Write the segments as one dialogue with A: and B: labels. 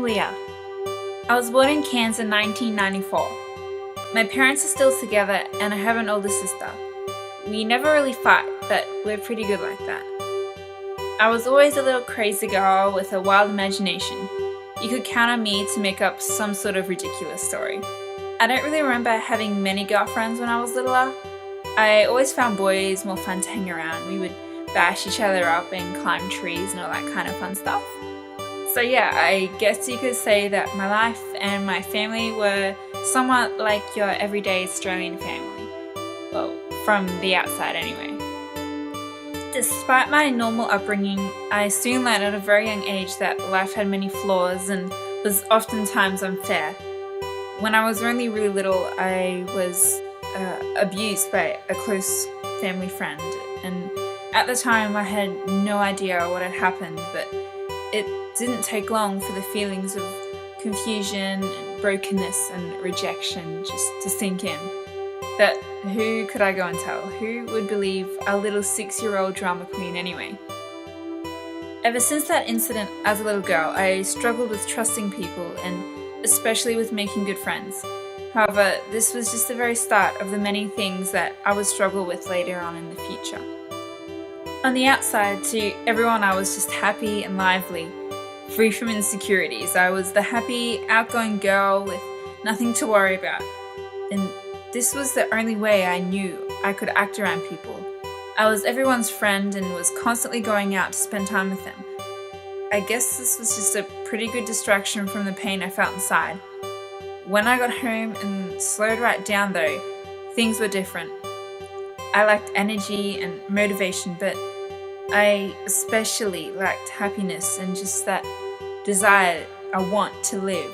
A: Leah. I was born in Cairns in 1994. My parents are still together and I have an older sister. We never really fight, but we're pretty good like that. I was always a little crazy girl with a wild imagination. You could count on me to make up some sort of ridiculous story. I don't really remember having many girlfriends when I was littler. I always found boys more fun to hang around. We would bash each other up and climb trees and all that kind of fun stuff. So yeah, I guess you could say that my life and my family were somewhat like your everyday Australian family. Well, from the outside anyway. Despite my normal upbringing, I soon learned at a very young age that life had many flaws and was oftentimes unfair. When I was only really little, I was abused by a close family friend, and at the time I had no idea what had happened, but it didn't take long for the feelings of confusion and brokenness and rejection just to sink in. But who could I go and tell? Who would believe a little 6-year-old drama queen anyway? Ever since that incident as a little girl, I struggled with trusting people and especially with making good friends. However, this was just the very start of the many things that I would struggle with later on in the future. On the outside, to everyone, I was just happy and lively, free from insecurities. I was the happy, outgoing girl with nothing to worry about. And this was the only way I knew I could act around people. I was everyone's friend and was constantly going out to spend time with them. I guess this was just a pretty good distraction from the pain I felt inside. When I got home and slowed right down though, things were different. I lacked energy and motivation, but I especially lacked happiness and just that desire I want to live.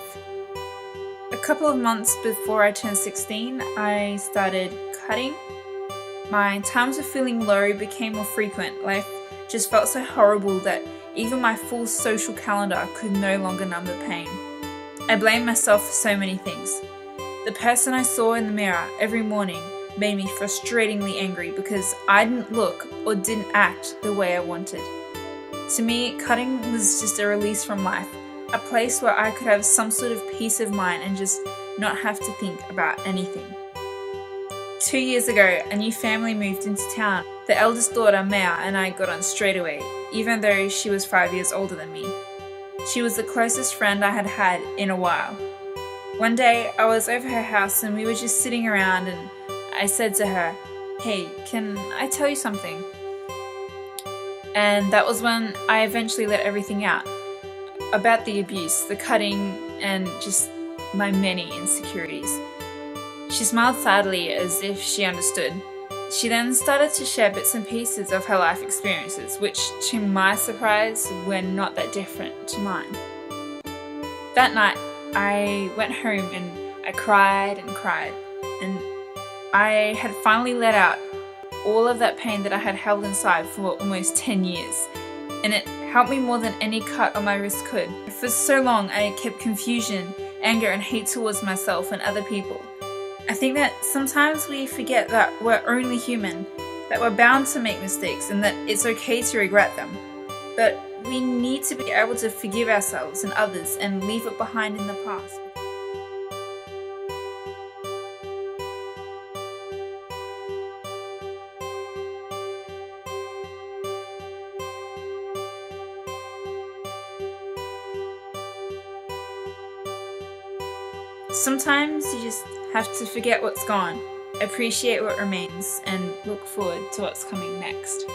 A: A couple of months before I turned 16, I started cutting. My times of feeling low became more frequent. Life just felt so horrible that even my full social calendar could no longer numb the pain. I blamed myself for so many things. The person I saw in the mirror every morning made me frustratingly angry because I didn't look or didn't act the way I wanted. To me, cutting was just a release from life, a place where I could have some sort of peace of mind and just not have to think about anything. 2 years ago, a new family moved into town. The eldest daughter, Maya, and I got on straight away, even though she was 5 years older than me. She was the closest friend I had had in a while. One day, I was over her house and we were just sitting around and I said to her, "Hey, can I tell you something?" And that was when I eventually let everything out. About the abuse, the cutting, and just my many insecurities. She smiled sadly as if she understood. She then started to share bits and pieces of her life experiences, which, to my surprise, were not that different to mine. That night, I went home and I cried and cried, and I had finally let out all of that pain that I had held inside for almost 10 years, and it helped me more than any cut on my wrist could. For so long, I kept confusion, anger, and hate towards myself and other people. I think that sometimes we forget that we're only human, that we're bound to make mistakes, and that it's okay to regret them. But we need to be able to forgive ourselves and others and leave it behind in the past. Sometimes you just have to forget what's gone, appreciate what remains, and look forward to what's coming next.